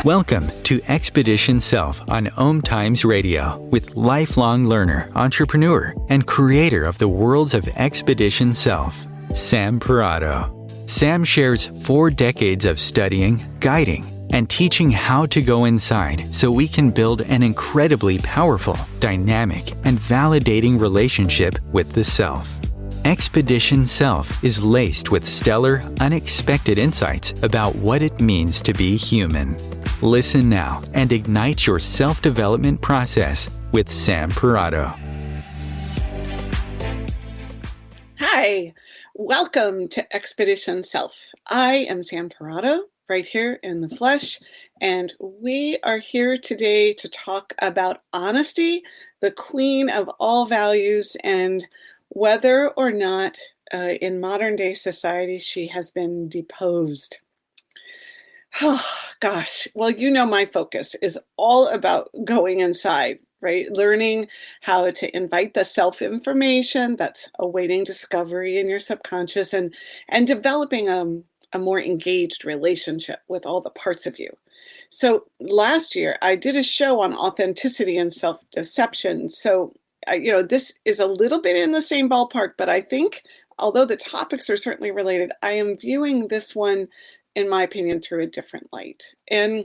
Welcome to Expedition Self on OMTimes Radio with lifelong learner, entrepreneur, and creator of the worlds of Expedition Self, Sam Parrotto. Sam shares 4 decades of studying, guiding, and teaching how to go inside so we can build an incredibly powerful, dynamic, and validating relationship with the self. Expedition Self is laced with stellar, unexpected insights about what it means to be human. Listen now and ignite your self-development process with Sam Parrotto. Hi, welcome to Expedition Self. I am Sam Parrotto, right here in the flesh, and we are here today to talk about honesty, the queen of all values, and whether or not in modern day society she has been deposed. Oh, gosh. Well, you know my focus is all about going inside, right? Learning how to invite the self-information that's awaiting discovery in your subconscious and developing a more engaged relationship with all the parts of you. So last year, I did a show on authenticity and self-deception. So this is a little bit in the same ballpark, but I think although the topics are certainly related, I am viewing this one, in my opinion, through a different light. And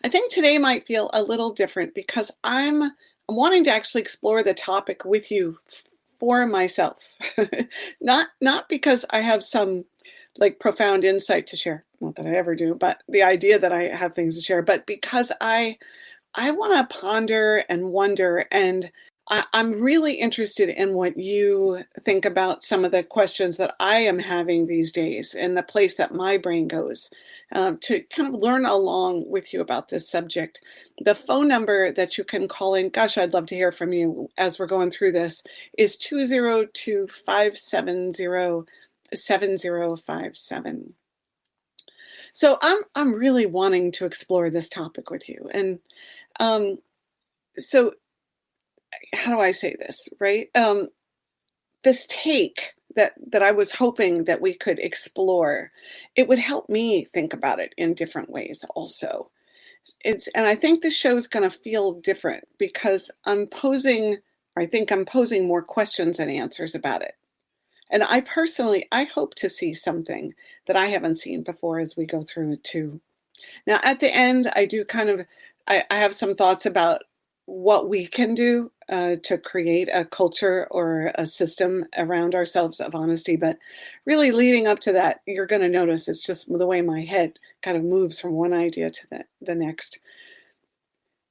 I think today might feel a little different because I'm wanting to actually explore the topic with you for myself. Not because I have some profound insight to share, not that I ever do, but the idea that I have things to share, but because I want to ponder and wonder, and I'm really interested in what you think about some of the questions that I am having these days and the place that my brain goes to kind of learn along with you about this subject. The phone number that you can call in, gosh, I'd love to hear from you as we're going through this, is 202-570-7057. So I'm really wanting to explore this topic with you. And so how do I say this, right? This take that I was hoping that we could explore, it would help me think about it in different ways also. And I think this show is going to feel different because I think I'm posing more questions than answers about it. And I hope to see something that I haven't seen before as we go through it too. Now, at the end, I have some thoughts about what we can do to create a culture or a system around ourselves of honesty. But really leading up to that, you're going to notice it's just the way my head kind of moves from one idea to the next.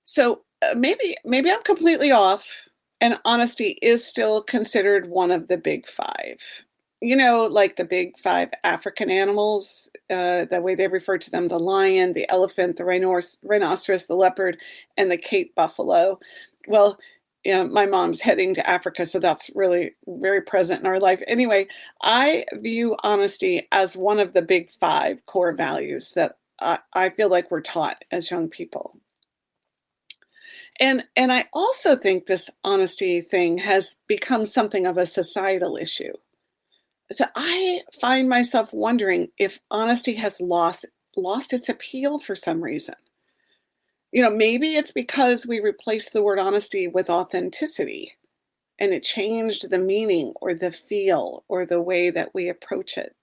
So maybe I'm completely off, and honesty is still considered one of the big 5. Like the big 5 African animals, the way they refer to them: the lion, the elephant, the rhinoceros, the leopard, and the Cape buffalo. Well, my mom's heading to Africa, so that's really very present in our life. Anyway, I view honesty as one of the big 5 core values that I feel like we're taught as young people. And I also think this honesty thing has become something of a societal issue. So I find myself wondering if honesty has lost its appeal for some reason. Maybe it's because we replaced the word honesty with authenticity, and it changed the meaning or the feel or the way that we approach it.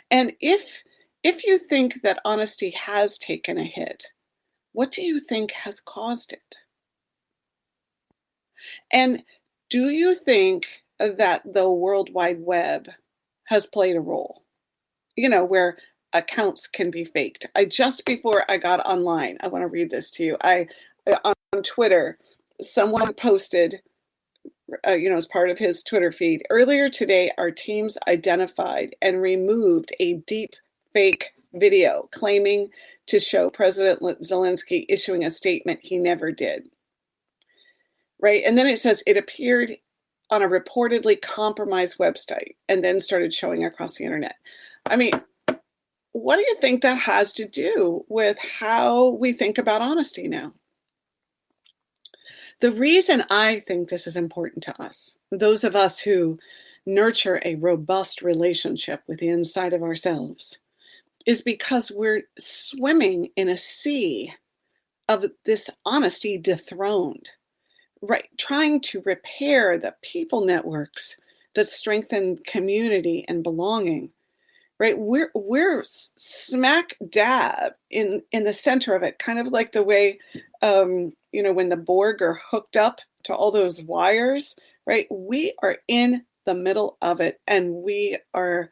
And if you think that honesty has taken a hit, what do you think has caused it? And do you think that the World Wide Web has played a role, where accounts can be faked? Just before I got online, I want to read this to you. On Twitter, someone posted, as part of his Twitter feed, earlier today, our teams identified and removed a deep fake video claiming to show President Zelensky issuing a statement he never did. Right? And then it says it appeared on a reportedly compromised website and then started showing across the internet. I mean, what do you think that has to do with how we think about honesty now? The reason I think this is important to us, those of us who nurture a robust relationship with the inside of ourselves, is because we're swimming in a sea of this honesty dethroned, right? Trying to repair the people networks that strengthen community and belonging, right? We're smack dab in the center of it, kind of like the way, when the Borg are hooked up to all those wires, right? We are in the middle of it, and we are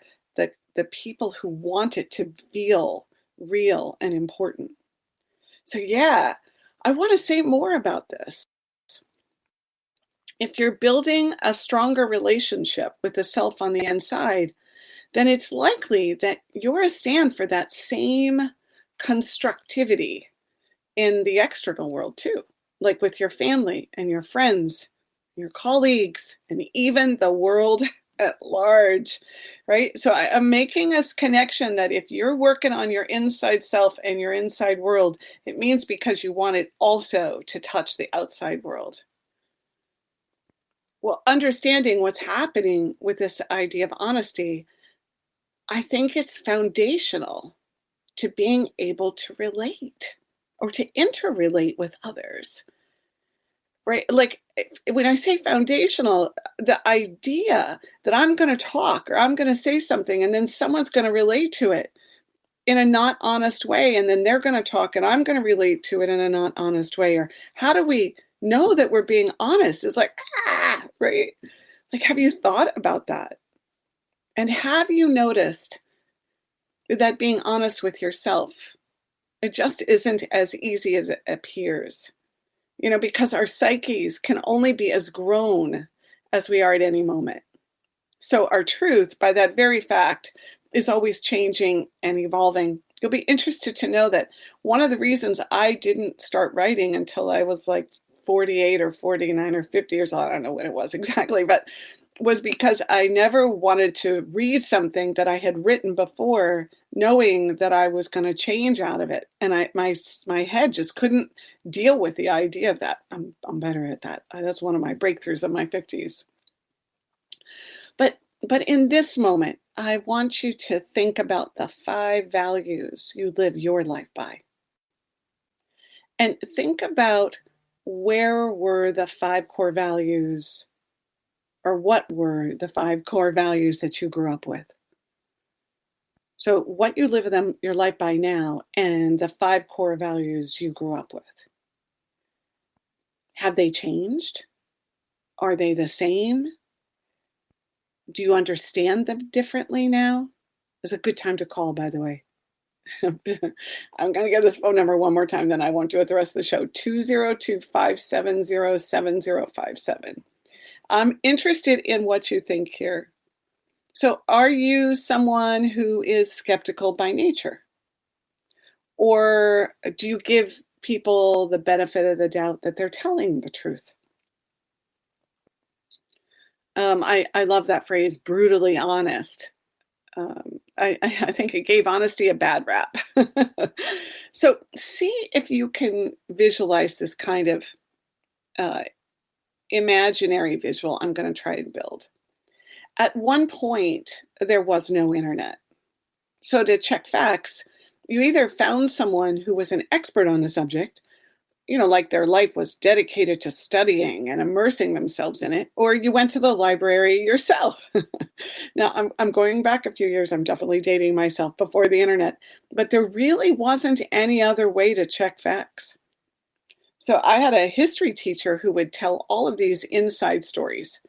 the people who want it to feel real and important. So yeah, I want to say more about this. If you're building a stronger relationship with the self on the inside, then it's likely that you're a stand for that same constructivity in the external world too, like with your family and your friends, your colleagues, and even the world at large, right? So I'm making this connection that if you're working on your inside self and your inside world, it means because you want it also to touch the outside world. Well, understanding what's happening with this idea of honesty, I think it's foundational to being able to relate or to interrelate with others, right? Like when I say foundational, the idea that I'm going to talk or I'm going to say something and then someone's going to relate to it in a not honest way, and then they're going to talk and I'm going to relate to it in a not honest way. Or how do we know that we're being honest? It's like, right? Like, have you thought about that? And have you noticed that being honest with yourself, it just isn't as easy as it appears? Because our psyches can only be as grown as we are at any moment. So our truth, by that very fact, is always changing and evolving. You'll be interested to know that one of the reasons I didn't start writing until I was like 48 or 49 or 50 years old, I don't know when it was exactly, but was because I never wanted to read something that I had written before, knowing that I was going to change out of it. And my head just couldn't deal with the idea of that. I'm better at that. That's one of my breakthroughs of my 50s. But in this moment, I want you to think about the 5 values you live your life by. And think about where were the 5 core values, or what were the 5 core values that you grew up with? So what you live your life by now and the 5 core values you grew up with. Have they changed? Are they the same? Do you understand them differently now? It's a good time to call, by the way. I'm going to give this phone number one more time, then I won't do it the rest of the show. 202-570-7057. I'm interested in what you think here. So are you someone who is skeptical by nature? Or do you give people the benefit of the doubt that they're telling the truth? I love that phrase, brutally honest. I think it gave honesty a bad rap. So see if you can visualize this kind of imaginary visual I'm going to try and build. At one point, there was no internet. So to check facts, you either found someone who was an expert on the subject, like their life was dedicated to studying and immersing themselves in it, or you went to the library yourself. Now, I'm going back a few years. I'm definitely dating myself before the internet, but there really wasn't any other way to check facts. So I had a history teacher who would tell all of these inside stories,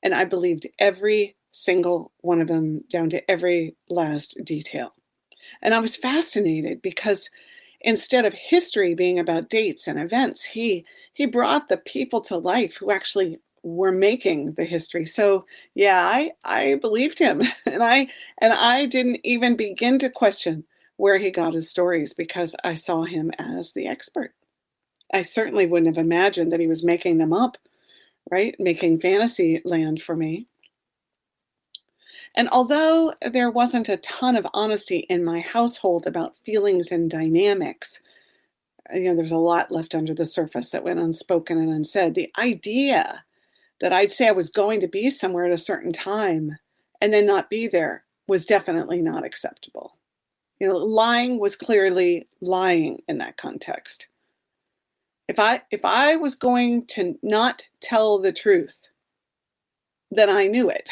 and I believed every single one of them down to every last detail. And I was fascinated because instead of history being about dates and events, he brought the people to life who actually were making the history. So yeah, I believed him, and I didn't even begin to question where he got his stories because I saw him as the expert. I certainly wouldn't have imagined that he was making them up, right? Making fantasy land for me. And although there wasn't a ton of honesty in my household about feelings and dynamics, there's a lot left under the surface that went unspoken and unsaid. The idea that I'd say I was going to be somewhere at a certain time and then not be there was definitely not acceptable. Lying was clearly lying in that context. If I was going to not tell the truth, then I knew it.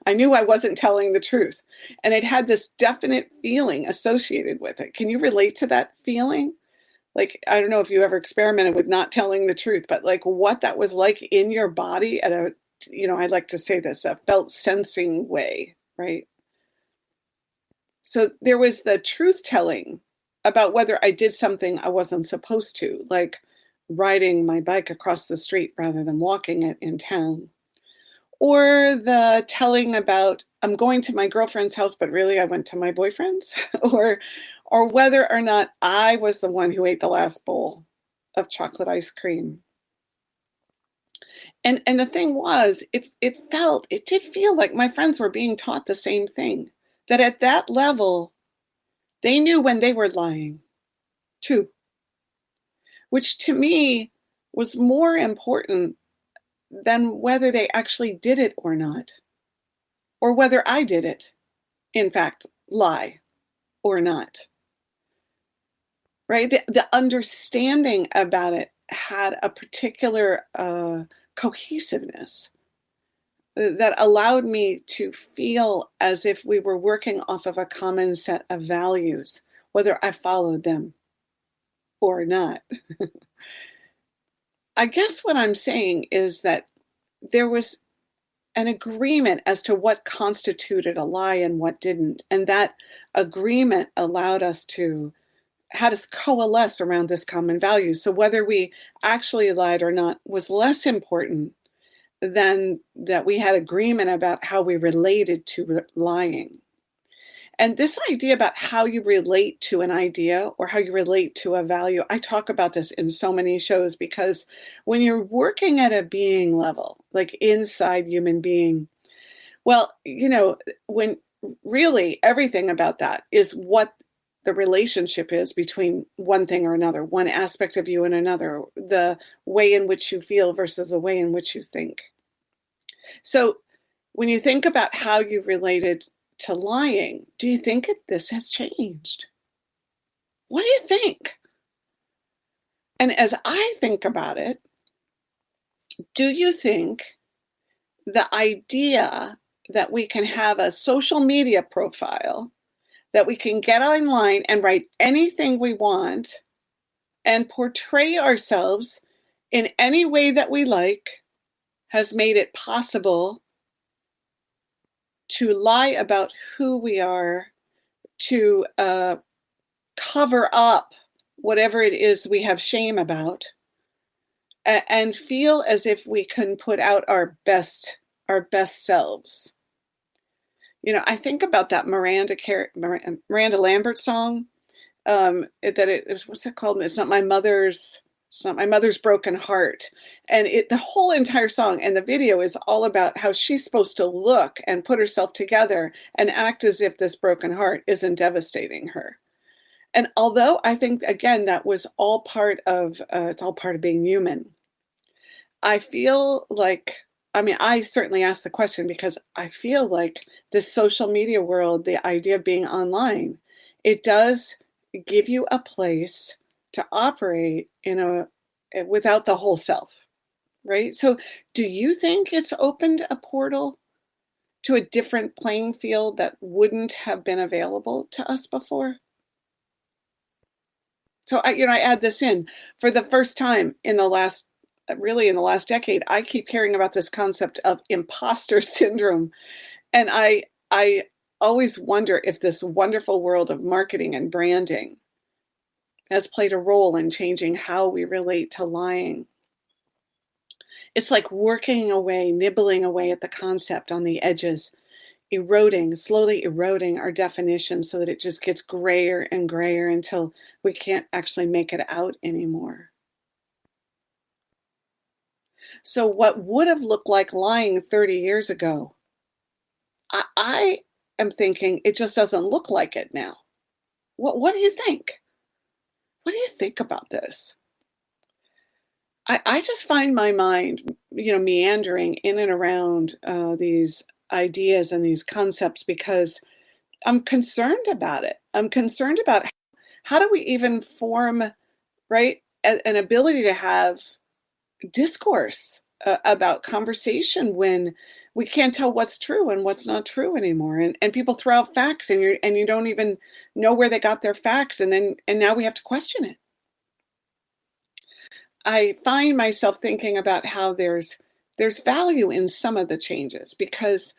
I knew I wasn't telling the truth. And it had this definite feeling associated with it. Can you relate to that feeling? Like, I don't know if you ever experimented with not telling the truth, but like what that was like in your body at a, I'd like to say this, a felt sensing way, right? So there was the truth telling about whether I did something I wasn't supposed to, like riding my bike across the street rather than walking it in town. Or the telling about I'm going to my girlfriend's house, but really I went to my boyfriend's, or whether or not I was the one who ate the last bowl of chocolate ice cream. And the thing was, it did feel like my friends were being taught the same thing, that at that level, they knew when they were lying too, which to me was more important than whether they actually did it or not, or whether I did it, in fact, lie or not. Right? The understanding about it had a particular cohesiveness that allowed me to feel as if we were working off of a common set of values, whether I followed them or not. I guess what I'm saying is that there was an agreement as to what constituted a lie and what didn't. And that agreement allowed us to, had us coalesce around this common value. So whether we actually lied or not was less important than that we had agreement about how we related to lying. And this idea about how you relate to an idea or how you relate to a value, I talk about this in so many shows because when you're working at a being level, like inside human being, well, when really everything about that is what the relationship is between one thing or another, one aspect of you and another, the way in which you feel versus the way in which you think. So when you think about how you related to lying, do you think this has changed? What do you think? And as I think about it, do you think the idea that we can have a social media profile, that we can get online and write anything we want and portray ourselves in any way that we like, has made it possible to lie about who we are, to cover up whatever it is we have shame about, and feel as if we can put out our best selves? I think about that Miranda Lambert song. What's it called? It's not my mother's broken heart. And the whole entire song and the video is all about how she's supposed to look and put herself together and act as if this broken heart isn't devastating her. And although I think, again, that was all part of, it's all part of being human, I feel like, I certainly asked the question because I feel like this social media world, the idea of being online, it does give you a place to operate without the whole self, right? So do you think it's opened a portal to a different playing field that wouldn't have been available to us before? So I add this in for the first time in the last decade. I keep hearing about this concept of imposter syndrome. And I always wonder if this wonderful world of marketing and branding has played a role in changing how we relate to lying. It's like working away, nibbling away at the concept on the edges, slowly eroding our definition so that it just gets grayer and grayer until we can't actually make it out anymore. So what would have looked like lying 30 years ago, I am thinking it just doesn't look like it now. What do you think? What do you think about this? I just find my mind, meandering in and around these ideas and these concepts because I'm concerned about it. I'm concerned about how do we even form, right, an ability to have discourse about conversation when we can't tell what's true and what's not true anymore, and people throw out facts, and you don't even know where they got their facts, and now we have to question it. I find myself thinking about how there's value in some of the changes because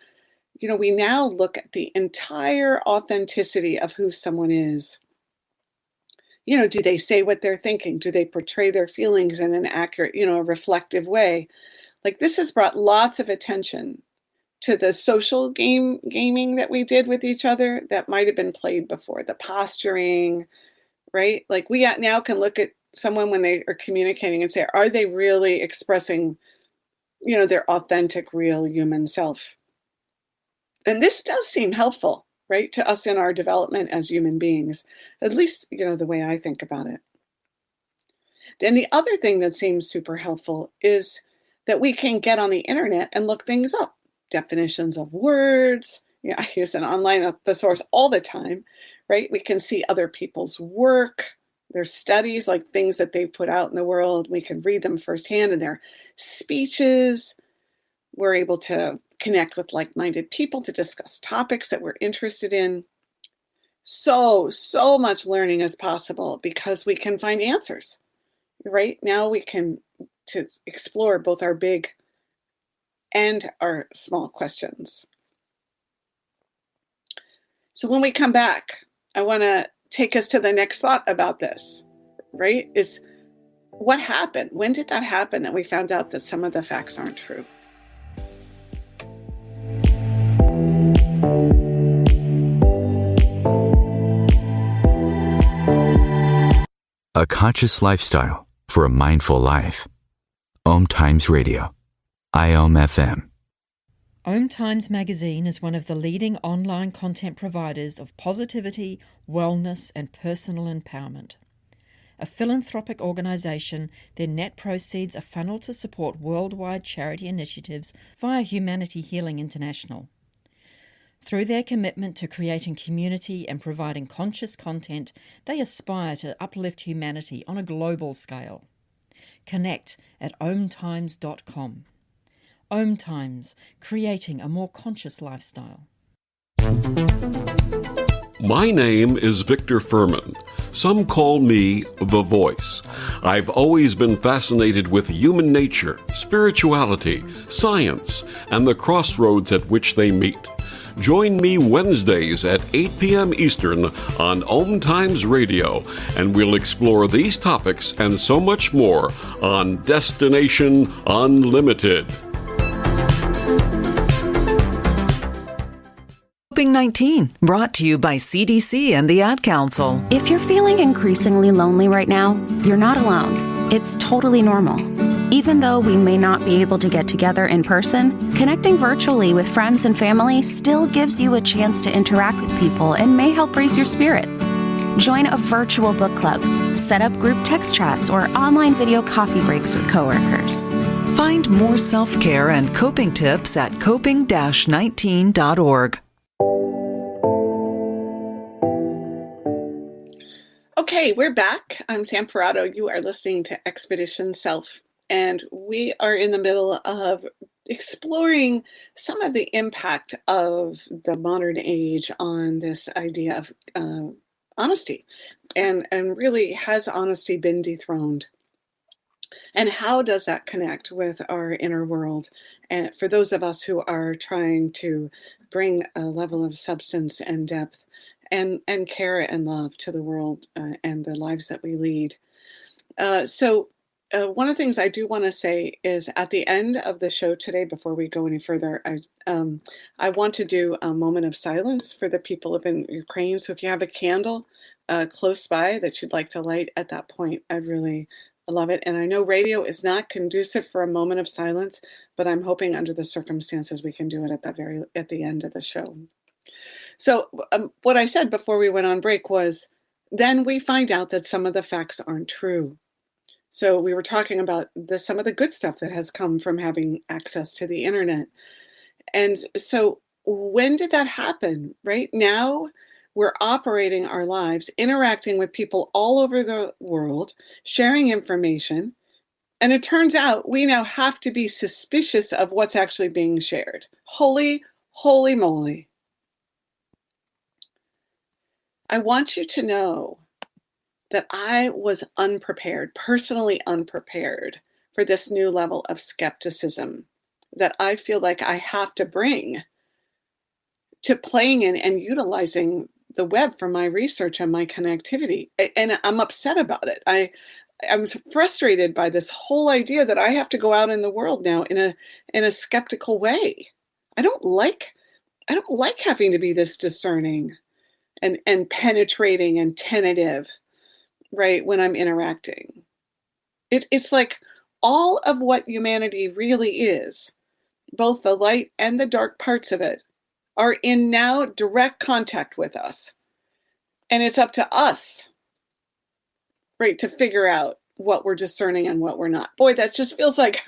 we now look at the entire authenticity of who someone is. Do they say what they're thinking? Do they portray their feelings in an accurate, a reflective way? Like, this has brought lots of attention to the social gaming that we did with each other that might have been played before, the posturing, right? Like, we now can look at someone when they are communicating and say, are they really expressing, their authentic, real human self? And this does seem helpful, right, to us in our development as human beings, at least, the way I think about it. Then the other thing that seems super helpful is that we can get on the internet and look things up, definitions of words. I use an online thesaurus all the time, right? We can see other people's work, their studies, like things that they put out in the world. We can read them firsthand in their speeches. We're able to connect with like-minded people to discuss topics that we're interested in. So much learning is possible because we can find answers, right? Now we can to explore both our big and our small questions. So when we come back, I want to take us to the next thought about this, right? Is what happened? When did that happen that we found out that some of the facts aren't true? A conscious lifestyle for a mindful life. OMTimes Radio. IOM FM. OMTimes magazine is one of the leading online content providers of positivity, wellness, and personal empowerment. A philanthropic organisation, their net proceeds are funneled to support worldwide charity initiatives via Humanity Healing International. Through their commitment to creating community and providing conscious content, they aspire to uplift humanity on a global scale. Connect at omtimes.com. OMTimes, creating a more conscious lifestyle. My name is Victor Furman. Some call me The Voice. I've always been fascinated with human nature, spirituality, science, and the crossroads at which they meet. Join me Wednesdays at 8 p.m. Eastern on OMTimes Radio, and we'll explore these topics and so much more on Destination Unlimited. Coping-19, brought to you by CDC and the Ad Council. If you're feeling increasingly lonely right now, you're not alone. It's totally normal. Even though we may not be able to get together in person, connecting virtually with friends and family still gives you a chance to interact with people and may help raise your spirits. Join a virtual book club, set up group text chats, or online video coffee breaks with coworkers. Find more self-care and coping tips at coping-19.org. Okay, we're back. I'm Sam Parrotto. You are listening to Expedition Self, and we are in the middle of exploring some of the impact of the modern age on this idea of honesty, and really, has honesty been dethroned? And how does that connect with our inner world? And for those of us who are trying to bring a level of substance and depth and care and love to the world and the lives that we lead. So one of the things I do want to say is at the end of the show today, before we go any further, I want to do a moment of silence for the people of Ukraine. So if you have a candle close by that you'd like to light at that point, I'd really love it. And I know radio is not conducive for a moment of silence, but I'm hoping under the circumstances we can do it at the end of the show. So what I said before we went on break was, then we find out that some of the facts aren't true. So we were talking about some of the good stuff that has come from having access to the internet. And so when did that happen? Right now, we're operating our lives, interacting with people all over the world, sharing information. And it turns out we now have to be suspicious of what's actually being shared. Holy moly. I want you to know that I was unprepared, personally unprepared for this new level of skepticism that I feel like I have to bring to playing in and utilizing the web for my research and my connectivity. And I'm upset about it. I'm frustrated by this whole idea that I have to go out in the world now in a skeptical way. I don't like having to be this discerning and penetrating and tentative, right, when I'm interacting. It's like all of what humanity really is, both the light and the dark parts of it, are in now direct contact with us. And it's up to us, right, to figure out what we're discerning and what we're not. Boy, that just feels like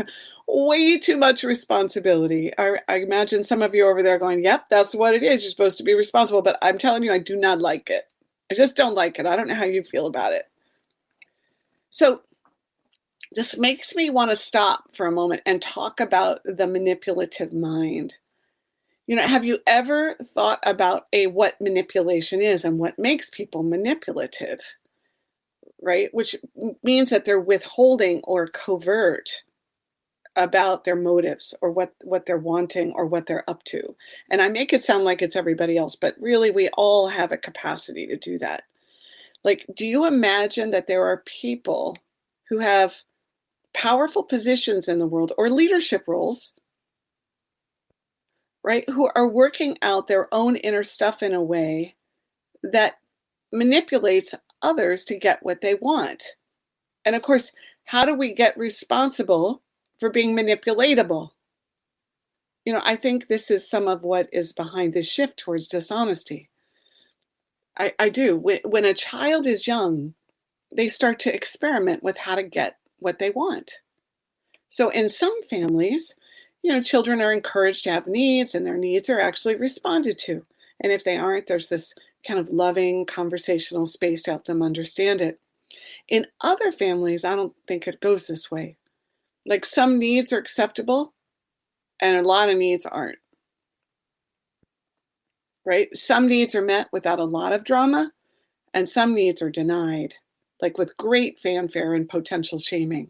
way too much responsibility. I imagine some of you over there going, yep, that's what it is. You're supposed to be responsible. But I'm telling you, I do not like it. I just don't like it. I don't know how you feel about it. So this makes me want to stop for a moment and talk about the manipulative mind. Have you ever thought about what manipulation is and what makes people manipulative, right? Which means that they're withholding or covert about their motives or what they're wanting or what they're up to. And I make it sound like it's everybody else, but really we all have a capacity to do that. Like, do you imagine that there are people who have powerful positions in the world or leadership roles, right, who are working out their own inner stuff in a way that manipulates others to get what they want? And of course, how do we get responsible for being manipulatable? I think this is some of what is behind this shift towards dishonesty. I do. When a child is young, they start to experiment with how to get what they want. So in some families, children are encouraged to have needs, and their needs are actually responded to. And if they aren't, there's this kind of loving conversational space to help them understand it. In other families, I don't think it goes this way. Like, some needs are acceptable and a lot of needs aren't. Right? Some needs are met without a lot of drama, and some needs are denied, like with great fanfare and potential shaming.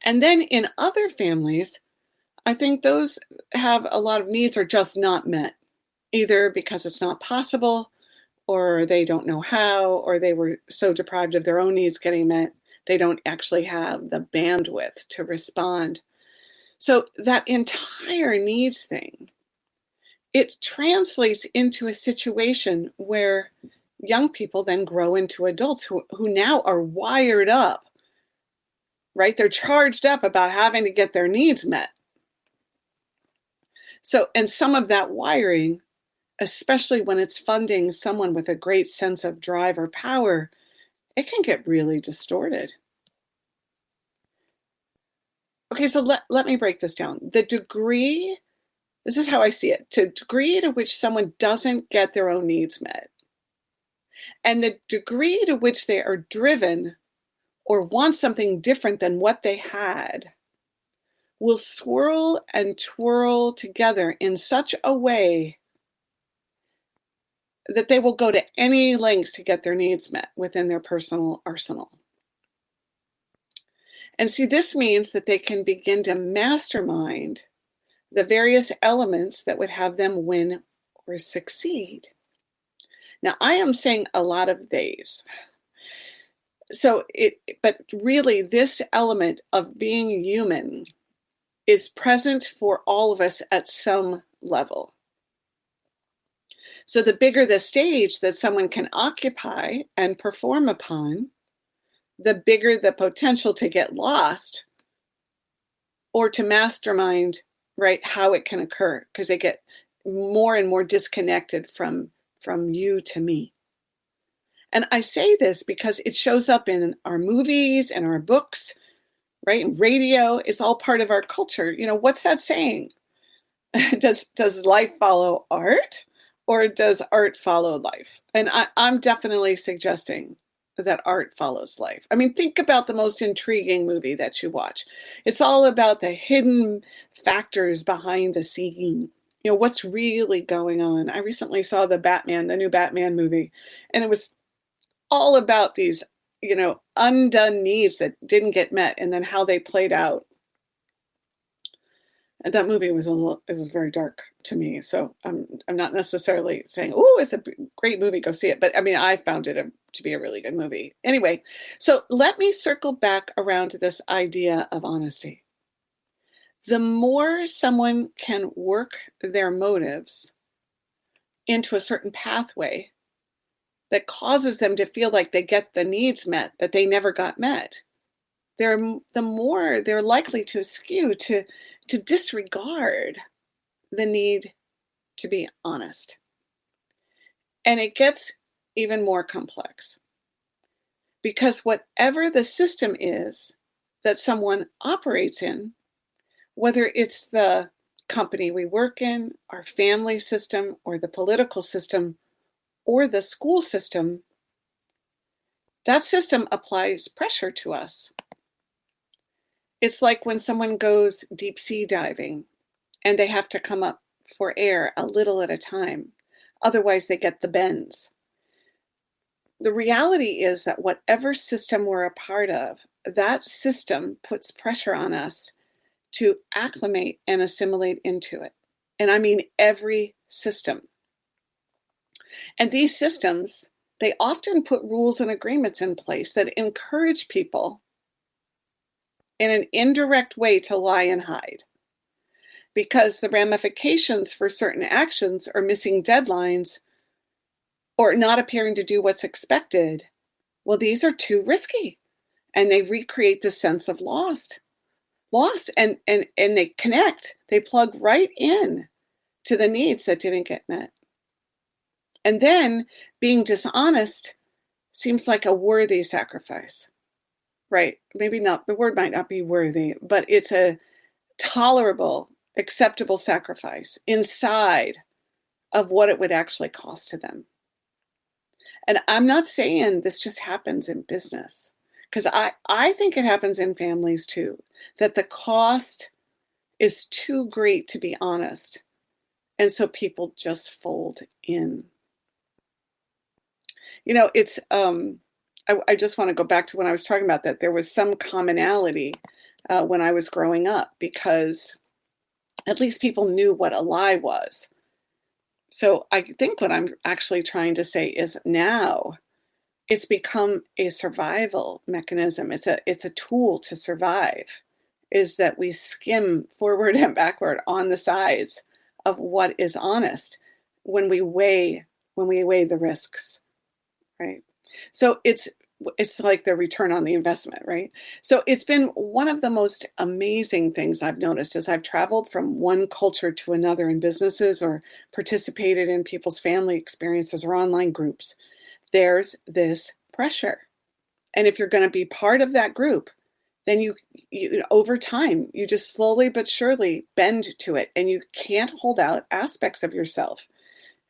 And then in other families, I think those have a lot of needs are just not met, either because it's not possible, or they don't know how, or they were so deprived of their own needs getting met, they don't actually have the bandwidth to respond. So that entire needs thing, it translates into a situation where young people then grow into adults who now are wired up, right? They're charged up about having to get their needs met. So, and some of that wiring, especially when it's funding someone with a great sense of drive or power, it can get really distorted. Okay, so let me break this down. The degree, this is how I see it, to degree to which someone doesn't get their own needs met, and the degree to which they are driven or want something different than what they had, will swirl and twirl together in such a way that they will go to any lengths to get their needs met within their personal arsenal. And see, this means that they can begin to mastermind the various elements that would have them win or succeed. Now, I am saying a lot of days. But really, this element of being human is present for all of us at some level. So the bigger the stage that someone can occupy and perform upon, the bigger the potential to get lost or to mastermind, right, how it can occur, because they get more and more disconnected from you to me. And I say this because it shows up in our movies and our books, right? Radio, it's all part of our culture. What's that saying? Does life follow art, or does art follow life? And I'm definitely suggesting that art follows life. I mean, think about the most intriguing movie that you watch. It's all about the hidden factors behind the scene. You know, what's really going on. I recently saw the new Batman movie, and it was all about these, undone needs that didn't get met, and then how they played out. And that movie was it was very dark to me. So I'm not necessarily saying, oh, it's a great movie, go see it. But I mean, I found it to be a really good movie. Anyway, so let me circle back around to this idea of honesty. The more someone can work their motives into a certain pathway that causes them to feel like they get the needs met that they never got met, the more they're likely to skew to disregard the need to be honest. And it gets even more complex, because whatever the system is that someone operates in, whether it's the company we work in, our family system, or the political system, or the school system, that system applies pressure to us. It's like when someone goes deep sea diving and they have to come up for air a little at a time. Otherwise, they get the bends. The reality is that whatever system we're a part of, that system puts pressure on us to acclimate and assimilate into it. And I mean every system. And these systems, they often put rules and agreements in place that encourage people in an indirect way to lie and hide, because the ramifications for certain actions are missing deadlines or not appearing to do what's expected. Well, these are too risky, and they recreate the sense of loss, and they plug right in to the needs that didn't get met. And then being dishonest seems like a worthy sacrifice. Right? Maybe not, the word might not be worthy, but it's a tolerable, acceptable sacrifice inside of what it would actually cost to them. And I'm not saying this just happens in business, because I think it happens in families too, that the cost is too great to be honest. And so people just fold in. It's, I just want to go back to when I was talking about that there was some commonality when I was growing up, because at least people knew what a lie was. So I think what I'm actually trying to say is now it's become a survival mechanism. It's a tool to survive, is that we skim forward and backward on the sides of what is honest when we weigh the risks, right? So it's like the return on the investment, right? So it's been one of the most amazing things I've noticed as I've traveled from one culture to another in businesses, or participated in people's family experiences or online groups. There's this pressure. And if you're going to be part of that group, then you over time, you just slowly but surely bend to it, and you can't hold out aspects of yourself.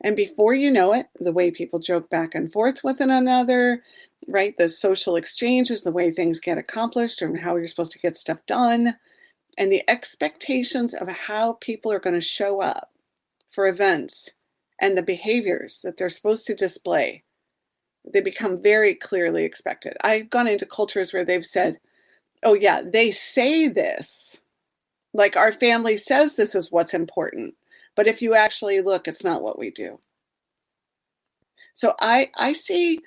And before you know it, the way people joke back and forth with one another, right? The social exchanges, the way things get accomplished, and how you're supposed to get stuff done, and the expectations of how people are going to show up for events, and the behaviors that they're supposed to display, they become very clearly expected. I've gone into cultures where they've said, oh yeah, they say this, like our family says this is what's important. But if you actually look, it's not what we do. So I see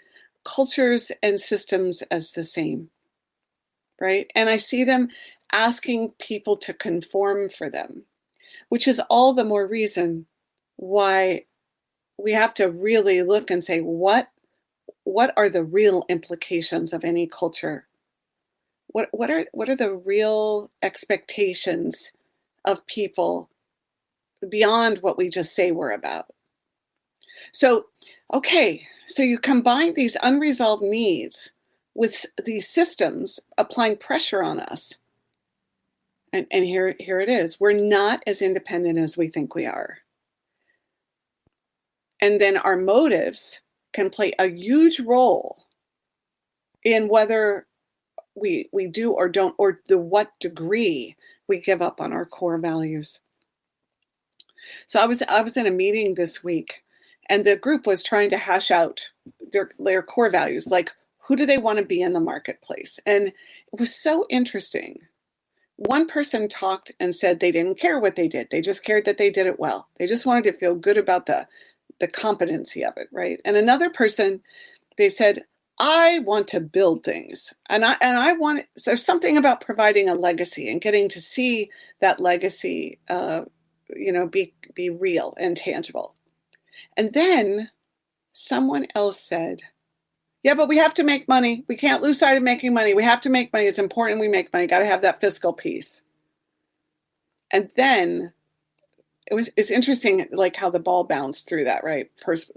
cultures and systems as the same, right? And I see them asking people to conform for them, which is all the more reason why we have to really look and say, what are the real implications of any culture? What are the real expectations of people beyond what we just say we're about? So, okay, so you combine these unresolved needs with these systems applying pressure on us. And here it is. We're not as independent as we think we are. And then our motives can play a huge role in whether we do or don't, or to what degree we give up on our core values. So I was in a meeting this week, and the group was trying to hash out their core values, like who do they want to be in the marketplace? And it was so interesting. One person talked and said they didn't care what they did. They just cared that they did it well. They just wanted to feel good about the competency of it, right? And another person, they said, I want to build things. And I want, there's something about providing a legacy and getting to see that legacy, be real and tangible. And then someone else said, yeah, but we have to make money. We can't lose sight of making money. We have to make money. It's important we make money. Got to have that fiscal piece. And then it's interesting, like how the ball bounced through that, right?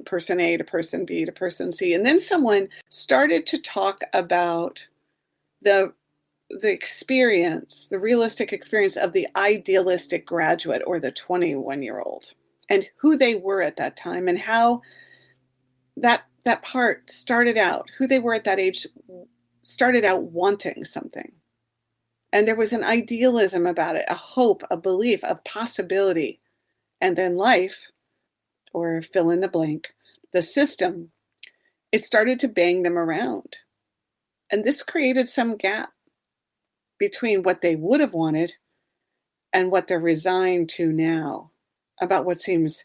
Person A to person B to person C. And then someone started to talk about the experience, the realistic experience of the idealistic graduate or the 21-year-old and who they were at that time and how that part started out, who they were at that age, started out wanting something. And there was an idealism about it, a hope, a belief, a possibility. And then life, or fill in the blank, the system, it started to bang them around. And this created some gap between what they would have wanted and what they're resigned to now, about what seems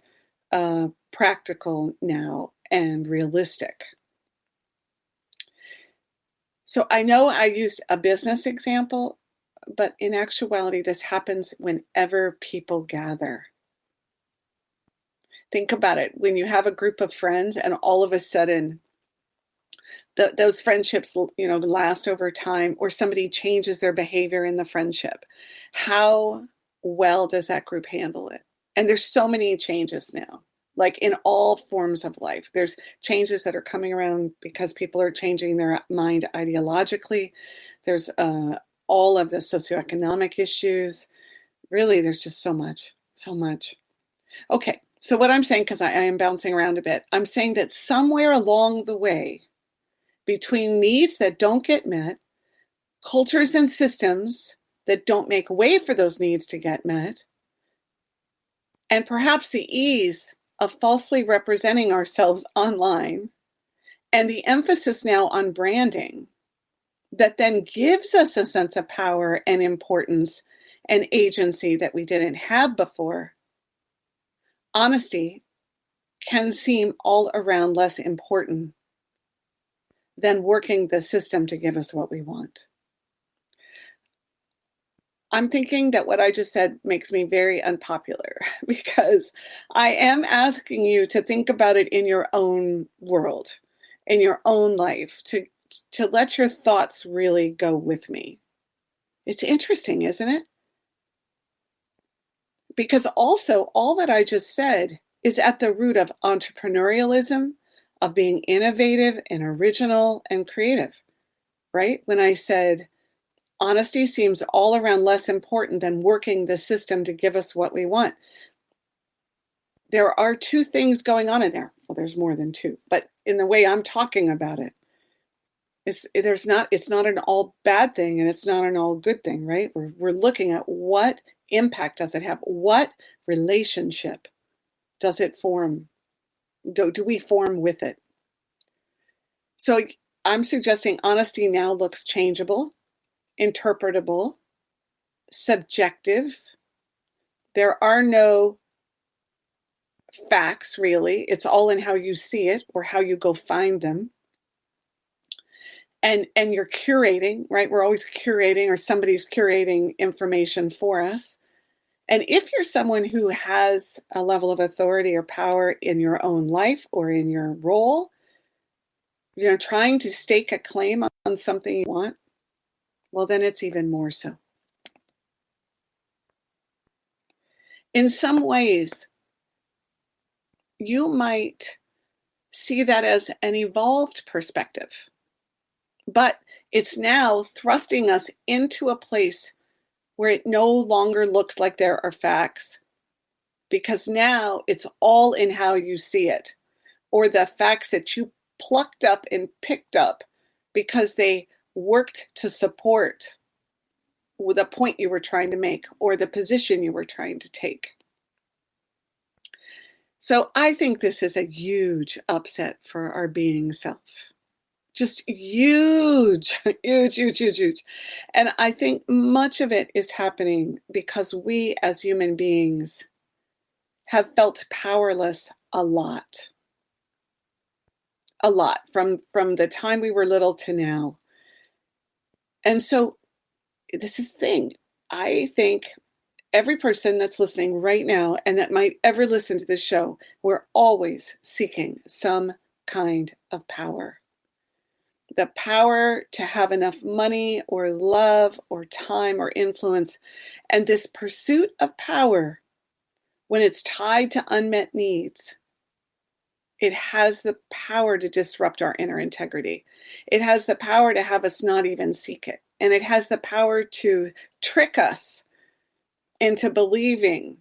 practical now and realistic. So I know I used a business example, but in actuality, this happens whenever people gather. Think about it. When you have a group of friends and all of a sudden those friendships, last over time, or somebody changes their behavior in the friendship, how well does that group handle it? And there's so many changes now, like in all forms of life. There's changes that are coming around because people are changing their mind ideologically. There's all of the socioeconomic issues. Really, there's just so much. Okay. So what I'm saying, because I am bouncing around a bit, I'm saying that somewhere along the way, between needs that don't get met, cultures and systems that don't make way for those needs to get met, and perhaps the ease of falsely representing ourselves online, and the emphasis now on branding, that then gives us a sense of power and importance and agency that we didn't have before, honesty can seem all around less important than working the system to give us what we want. I'm thinking that what I just said makes me very unpopular because I am asking you to think about it in your own world, in your own life, to let your thoughts really go with me. It's interesting, isn't it? Because also, all that I just said is at the root of entrepreneurialism, of being innovative and original and creative, right? When I said, honesty seems all around less important than working the system to give us what we want. There are two things going on in there. Well, there's more than two, but in the way I'm talking about it, it's not an all bad thing and it's not an all good thing, right? We're looking at what impact does it have? What relationship does it form? Do we form with it? So I'm suggesting honesty now looks changeable, interpretable, subjective. There are no facts, really. It's all in how you see it or how you go find them. And you're curating, right? We're always curating, or somebody's curating information for us. And if you're someone who has a level of authority or power in your own life or in your role, trying to stake a claim on something you want, well, then it's even more so. In some ways, you might see that as an evolved perspective, but it's now thrusting us into a place where it no longer looks like there are facts, because now it's all in how you see it, or the facts that you plucked up and picked up because they worked to support the point you were trying to make or the position you were trying to take. So I think this is a huge upset for our being self. Just huge, huge, huge, huge, huge. And I think much of it is happening because we as human beings have felt powerless a lot from the time we were little to now. And so this is the thing. I think every person that's listening right now and that might ever listen to this show, we're always seeking some kind of power. The power to have enough money or love or time or influence. And this pursuit of power, when it's tied to unmet needs, it has the power to disrupt our inner integrity. It has the power to have us not even seek it. And it has the power to trick us into believing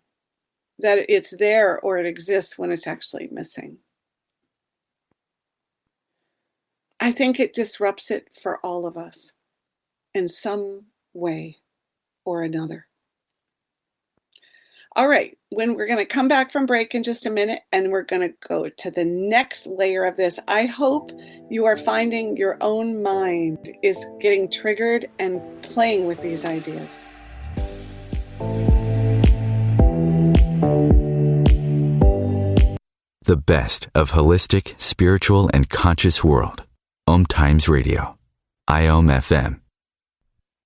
that it's there or it exists when it's actually missing. I think it disrupts it for all of us in some way or another. All right, when we're going to come back from break in just a minute, and we're going to go to the next layer of this. I hope you are finding your own mind is getting triggered and playing with these ideas. The best of holistic, spiritual, and conscious world. OMTimes Radio. IOM FM.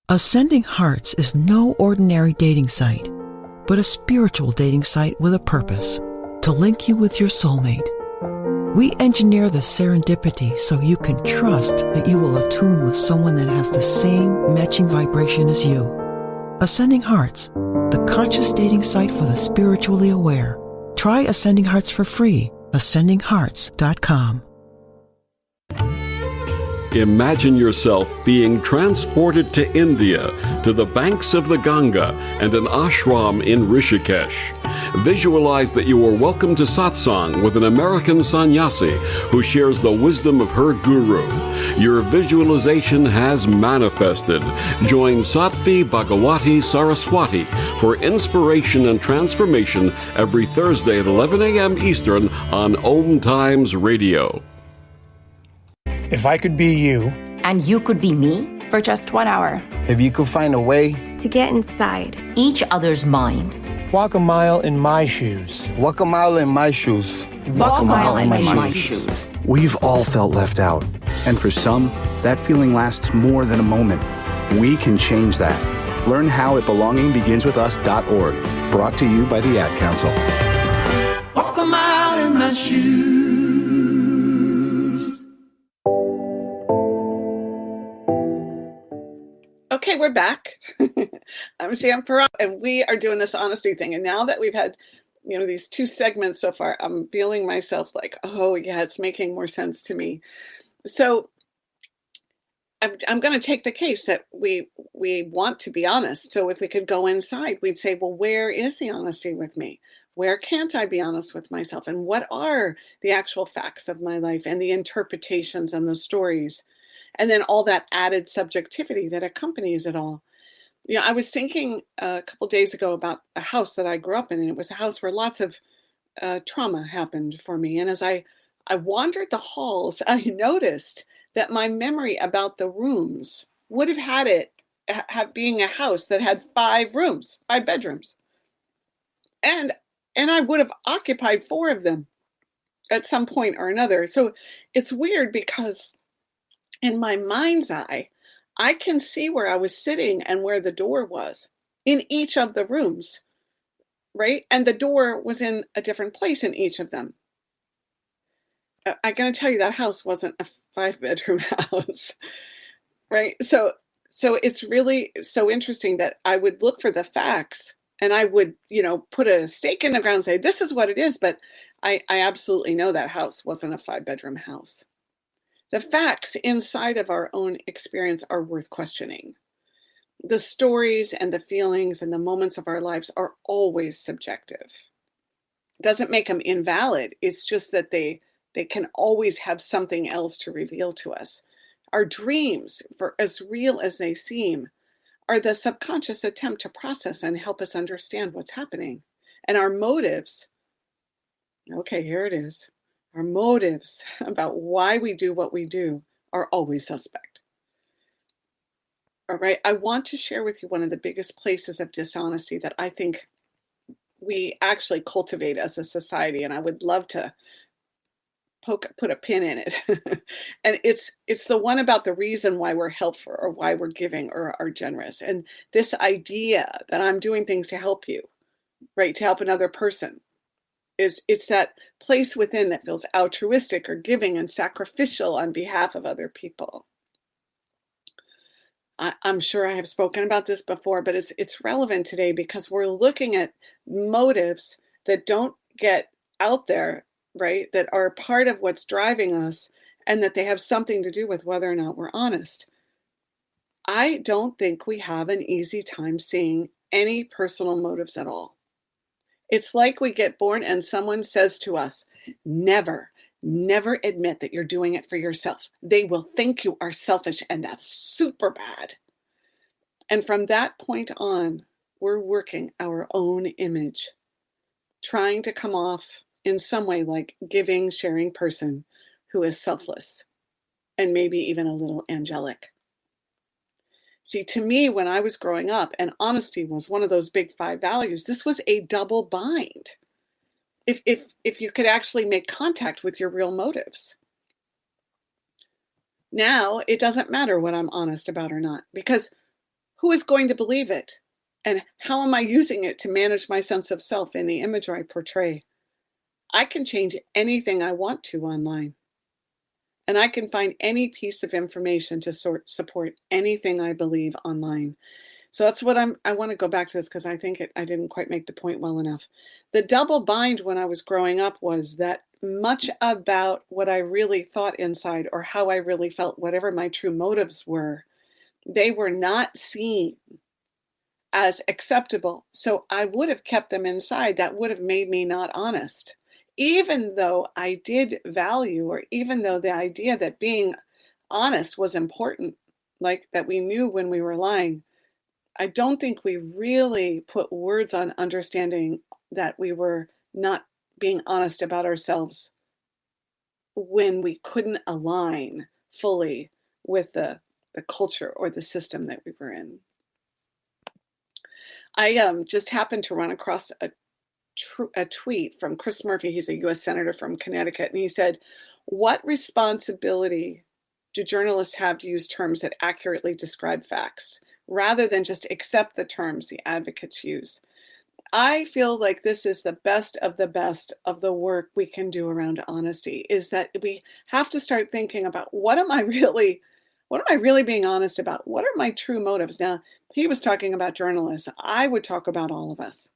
Ascending Hearts is no ordinary dating site, but a spiritual dating site with a purpose, to link you with your soulmate. We engineer the serendipity so you can trust that you will attune with someone that has the same matching vibration as you. Ascending Hearts, the conscious dating site for the spiritually aware. Try Ascending Hearts for free. ascendinghearts.com. Imagine yourself being transported to India, to the banks of the Ganga and an ashram in Rishikesh. Visualize that you are welcome to satsang with an American sannyasi who shares the wisdom of her guru. Your visualization has manifested. Join Sattvi Bhagawati Saraswati for inspiration and transformation every Thursday at 11 a.m. Eastern on OMTimes Radio. If I could be you, and you could be me for just 1 hour, if you could find a way to get inside each other's mind, walk a mile in my shoes. Walk a mile in my shoes. Walk a mile in my shoes. We've all felt left out. And for some, that feeling lasts more than a moment. We can change that. Learn how at belongingbeginswithus.org. Brought to you by the Ad Council. Walk a mile in my shoes. Okay, we're back. I'm Sam Parrotto, and we are doing this honesty thing. And now that we've had, these 2 segments so far, I'm feeling myself like, oh yeah, it's making more sense to me. So I'm going to take the case that we want to be honest. So if we could go inside, we'd say, well, where is the honesty with me? Where can't I be honest with myself? And what are the actual facts of my life and the interpretations and the stories? And then all that added subjectivity that accompanies it all. I was thinking a couple days ago about a house that I grew up in, and it was a house where lots of trauma happened for me. And as I wandered the halls, I noticed that my memory about the rooms would have had it being a house that had 5 rooms, 5 bedrooms. And I would have occupied 4 of them at some point or another. So it's weird because in my mind's eye, I can see where I was sitting and where the door was in each of the rooms, right? And the door was in a different place in each of them. I'm going to tell you that house wasn't a 5-bedroom house, right? So it's really so interesting that I would look for the facts and I would, put a stake in the ground and say, this is what it is. But I absolutely know that house wasn't a 5-bedroom house. The facts inside of our own experience are worth questioning. the stories and the feelings and the moments of our lives are always subjective. It doesn't make them invalid. It's just that they can always have something else to reveal to us. Our dreams, for as real as they seem, are the subconscious attempt to process and help us understand what's happening. And our motives, okay, here it is. Our motives about why we do what we do are always suspect. All right, I want to share with you one of the biggest places of dishonesty that I think we actually cultivate as a society, and I would love to put a pin in it. And it's the one about the reason why we're helpful or why we're giving or are generous. And this idea that I'm doing things to help you, right, to help another person, it's that place within that feels altruistic or giving and sacrificial on behalf of other people. I'm sure I have spoken about this before, but it's relevant today because we're looking at motives that don't get out there, right? That are part of what's driving us and that they have something to do with whether or not we're honest. I don't think we have an easy time seeing any personal motives at all. It's like we get born and someone says to us, never admit that you're doing it for yourself. They will think you are selfish, and that's super bad. And from that point on, we're working our own image, trying to come off in some way like giving, sharing person who is selfless and maybe even a little angelic. See, to me, when I was growing up, and honesty was one of those big 5 values, this was a double bind. If you could actually make contact with your real motives. Now, it doesn't matter what I'm honest about or not, because who is going to believe it? And how am I using it to manage my sense of self in the image I portray? I can change anything I want to online. And I can find any piece of information to support anything I believe online. So that's what I want to go back to this because I think I didn't quite make the point well enough. The double bind when I was growing up was that much about what I really thought inside or how I really felt, whatever my true motives were, they were not seen as acceptable. So I would have kept them inside. That would have made me not honest. Even though I did value, or even though the idea that being honest was important, like that we knew when we were lying, I don't think we really put words on understanding that we were not being honest about ourselves when we couldn't align fully with the culture or the system that we were in. I just happened to run across a tweet from Chris Murphy. He's a U.S. Senator from Connecticut. And he said, what responsibility do journalists have to use terms that accurately describe facts rather than just accept the terms the advocates use? I feel like this is the best of the work we can do around honesty, is that we have to start thinking about what am I really being honest about? What are my true motives? Now, he was talking about journalists. I would talk about all of us.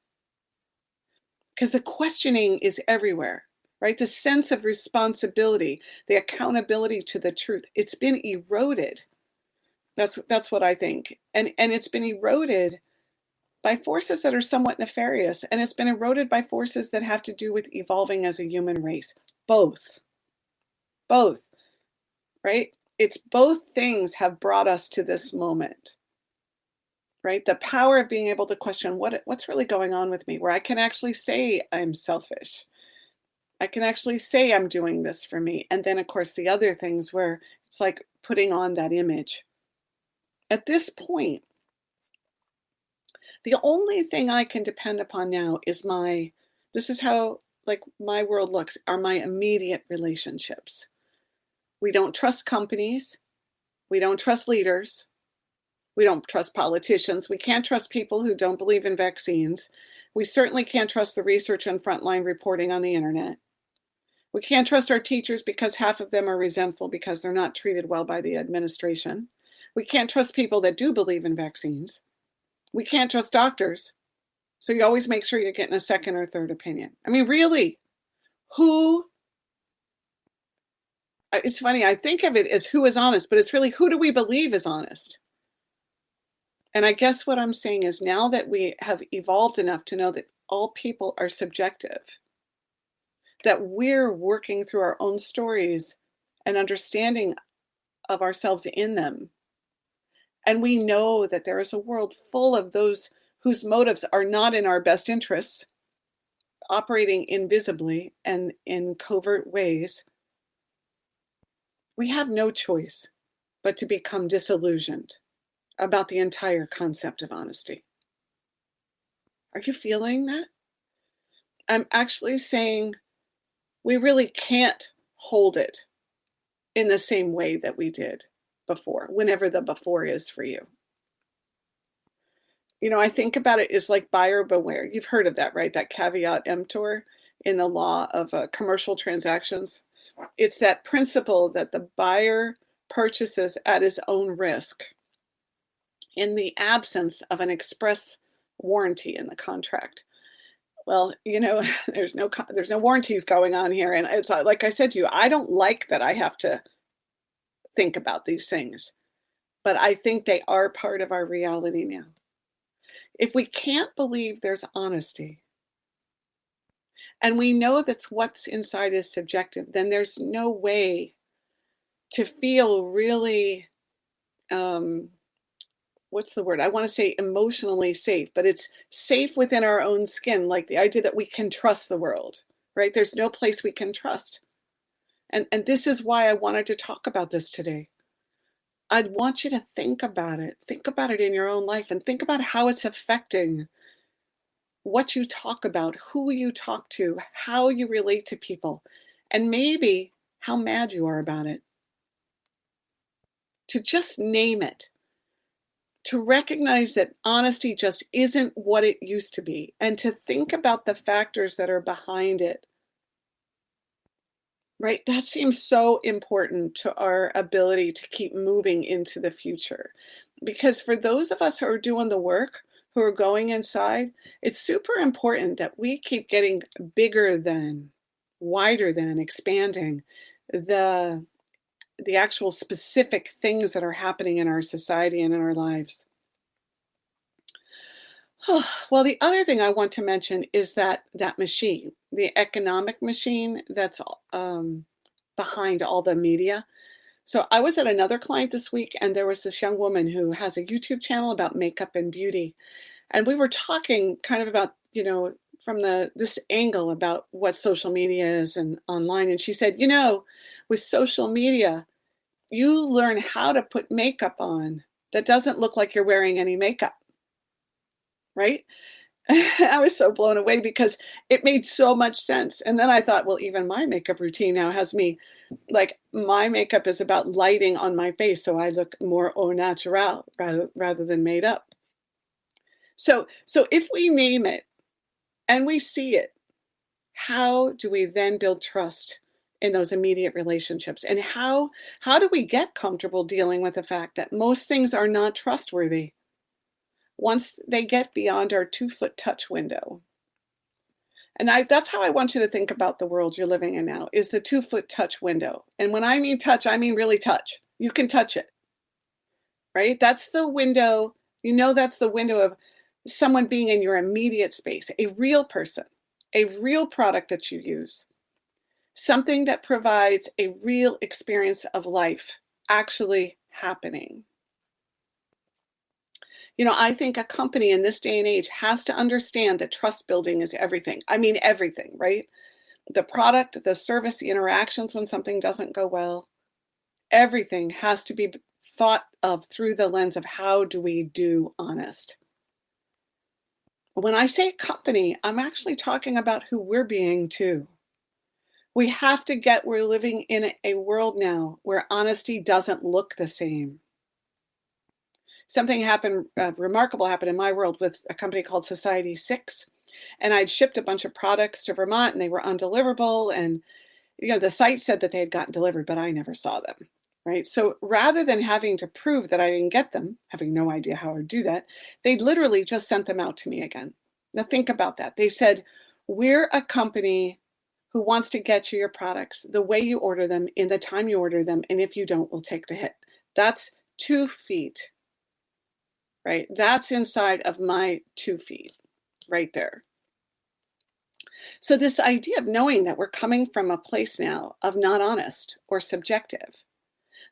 Because the questioning is everywhere, right? The sense of responsibility, the accountability to the truth, it's been eroded. That's what I think. And it's been eroded by forces that are somewhat nefarious. And it's been eroded by forces that have to do with evolving as a human race. Both, right? It's both things have brought us to this moment. Right? The power of being able to question what's really going on with me, where I can actually say I'm selfish. I can actually say I'm doing this for me. And then, of course, the other things where it's like putting on that image. At this point, the only thing I can depend upon now is this is how like my world looks, are my immediate relationships. We don't trust companies. We don't trust leaders. We don't trust politicians. We can't trust people who don't believe in vaccines. We certainly can't trust the research and frontline reporting on the internet. We can't trust our teachers because half of them are resentful because they're not treated well by the administration. We can't trust people that do believe in vaccines. We can't trust doctors. So you always make sure you're getting a second or third opinion. I mean, really, it's funny, I think of it as who is honest, but it's really who do we believe is honest? And I guess what I'm saying is now that we have evolved enough to know that all people are subjective, that we're working through our own stories and understanding of ourselves in them. And we know that there is a world full of those whose motives are not in our best interests, operating invisibly and in covert ways. We have no choice but to become disillusioned about the entire concept of honesty. Are you feeling that? I'm actually saying we really can't hold it in the same way that we did before, whenever the before is for you. You know, I think about it as like buyer beware. You've heard of that, right? That caveat emptor in the law of commercial transactions. It's that principle that the buyer purchases at his own risk in the absence of an express warranty in the contract. Well, you know, there's no warranties going on here. And it's like I said to you, I don't like that I have to think about these things, but I think they are part of our reality now. If we can't believe there's honesty, and we know that's what's inside is subjective, then there's no way to feel really, what's the word? I want to say emotionally safe, but it's safe within our own skin, like the idea that we can trust the world, right? There's no place we can trust. And this is why I wanted to talk about this today. I'd want you to think about it. Think about it in your own life and think about how it's affecting what you talk about, who you talk to, how you relate to people, and maybe how mad you are about it. To just name it. To recognize that honesty just isn't what it used to be, and to think about the factors that are behind it. Right? That seems so important to our ability to keep moving into the future. Because for those of us who are doing the work, who are going inside, it's super important that we keep getting bigger than, wider than, expanding the actual specific things that are happening in our society and in our lives. Well, the other thing I want to mention is that machine, the economic machine that's behind all the media. So I was at another client this week, and there was this young woman who has a YouTube channel about makeup and beauty. And we were talking kind of about, you know, from this angle about what social media is and online. And she said, you know, with social media, you learn how to put makeup on that doesn't look like you're wearing any makeup. Right? I was so blown away because it made so much sense. And then I thought, well, even my makeup routine now has me, like, my makeup is about lighting on my face, so I look more au naturel rather than made up. So if we name it and we see it, how do we then build trust in those immediate relationships? And how do we get comfortable dealing with the fact that most things are not trustworthy once they get beyond our 2-foot touch window? And that's how I want you to think about the world you're living in now, is the 2-foot touch window. And when I mean touch, I mean really touch. You can touch it, right? That's the window, you know, that's the window of someone being in your immediate space, a real person, a real product that you use, something that provides a real experience of life actually happening. You know, I think a company in this day and age has to understand that trust building is everything. I mean, everything, right? The product, the service, the interactions when something doesn't go well, everything has to be thought of through the lens of how do we do honest. When I say company, I'm actually talking about who we're being too. We have to we're living in a world now where honesty doesn't look the same. Something remarkable happened in my world with a company called Society 6. And I'd shipped a bunch of products to Vermont and they were undeliverable. And, you know, the site said that they had gotten delivered, but I never saw them, right? So rather than having to prove that I didn't get them, having no idea how I would do that, they literally just sent them out to me again. Now think about that. They said, we're a company who wants to get you your products the way you order them, in the time you order them. And if you don't, we'll take the hit. That's 2 feet. right? That's inside of my 2 feet right there. So this idea of knowing that we're coming from a place now of not honest or subjective.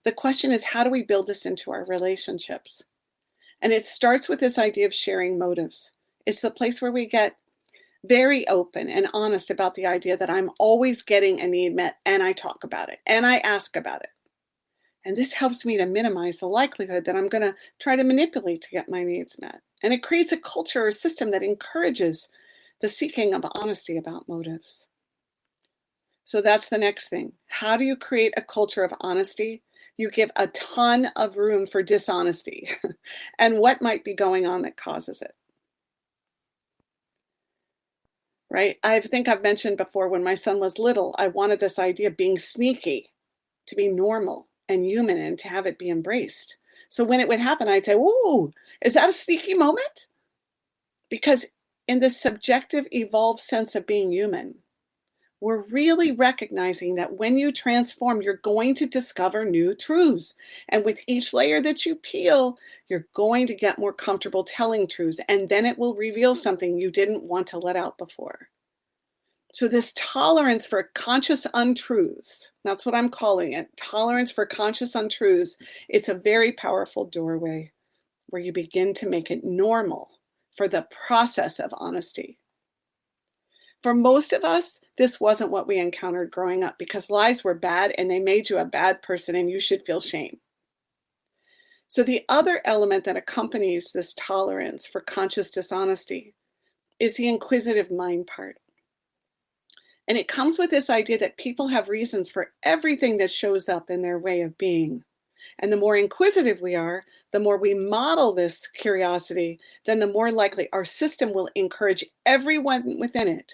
The question is, how do we build this into our relationships? And it starts with this idea of sharing motives. It's the place where we get very open and honest about the idea that I'm always getting a need met, and I talk about it and I ask about it. And this helps me to minimize the likelihood that I'm going to try to manipulate to get my needs met. And it creates a culture or system that encourages the seeking of honesty about motives. So that's the next thing. How do you create a culture of honesty? You give a ton of room for dishonesty and what might be going on that causes it. Right? I think I've mentioned before, when my son was little, I wanted this idea of being sneaky to be normal and human and to have it be embraced. So when it would happen, I'd say, "Ooh, is that a sneaky moment?" Because in this subjective, evolved sense of being human, we're really recognizing that when you transform, you're going to discover new truths. And with each layer that you peel, you're going to get more comfortable telling truths. And then it will reveal something you didn't want to let out before. So this tolerance for conscious untruths, that's what I'm calling it, tolerance for conscious untruths, it's a very powerful doorway where you begin to make it normal for the process of honesty. For most of us, this wasn't what we encountered growing up because lies were bad and they made you a bad person and you should feel shame. So the other element that accompanies this tolerance for conscious dishonesty is the inquisitive mind part. And it comes with this idea that people have reasons for everything that shows up in their way of being. And the more inquisitive we are, the more we model this curiosity, then the more likely our system will encourage everyone within it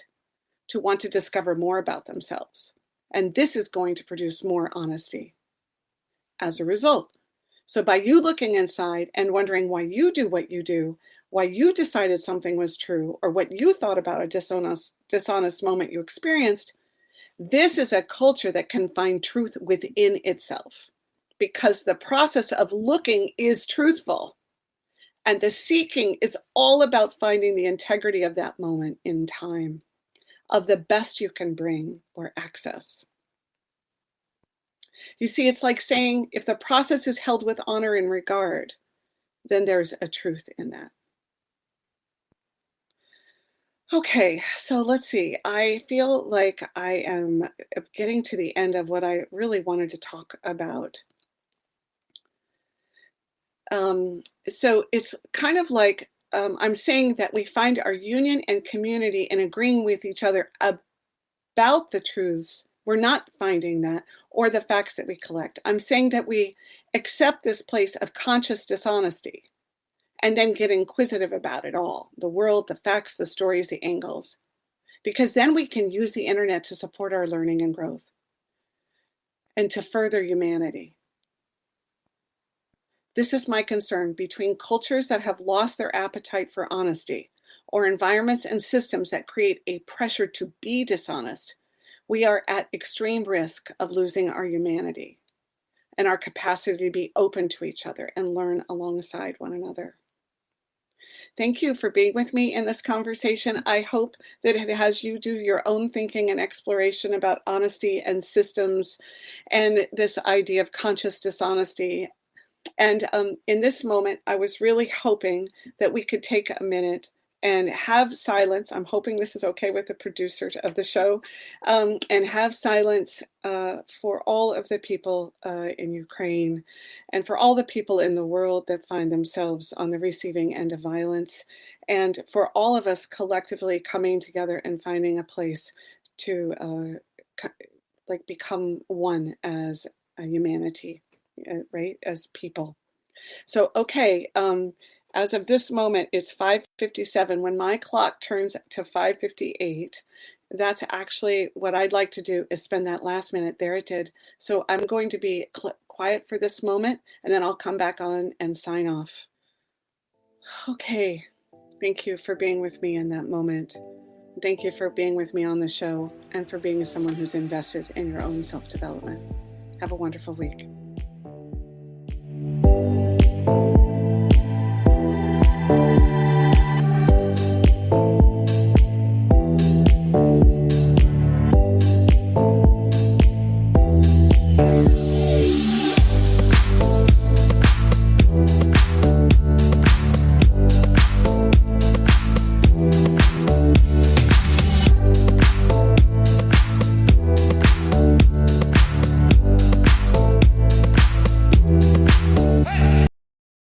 to want to discover more about themselves. And this is going to produce more honesty as a result. So by you looking inside and wondering why you do what you do, why you decided something was true, or what you thought about a dishonest moment you experienced, this is a culture that can find truth within itself, because the process of looking is truthful. And the seeking is all about finding the integrity of that moment in time, of the best you can bring or access. You see, it's like saying if the process is held with honor and regard, then there's a truth in that. Okay, so let's see. I feel like I am getting to the end of what I really wanted to talk about. So it's kind of like I'm saying that we find our union and community in agreeing with each other about the truths. We're not finding that, or the facts that we collect. I'm saying that we accept this place of conscious dishonesty and then get inquisitive about it all, the world, the facts, the stories, the angles, because then we can use the internet to support our learning and growth and to further humanity. This is my concern between cultures that have lost their appetite for honesty or environments and systems that create a pressure to be dishonest. We are at extreme risk of losing our humanity and our capacity to be open to each other and learn alongside one another. Thank you for being with me in this conversation. I hope that it has you do your own thinking and exploration about honesty and systems and this idea of conscious dishonesty. And in this moment, I was really hoping that we could take a minute and have silence. I'm hoping this is okay with the producer of the show, and have silence for all of the people in Ukraine and for all the people in the world that find themselves on the receiving end of violence, and for all of us collectively coming together and finding a place to become one as a humanity, right, as people. So, okay. As of this moment, it's 5:57. When my clock turns to 5:58, that's actually what I'd like to do, is spend that last minute. There it did. So I'm going to be quiet for this moment, and then I'll come back on and sign off. Okay. Thank you for being with me in that moment. Thank you for being with me on the show and for being someone who's invested in your own self-development. Have a wonderful week.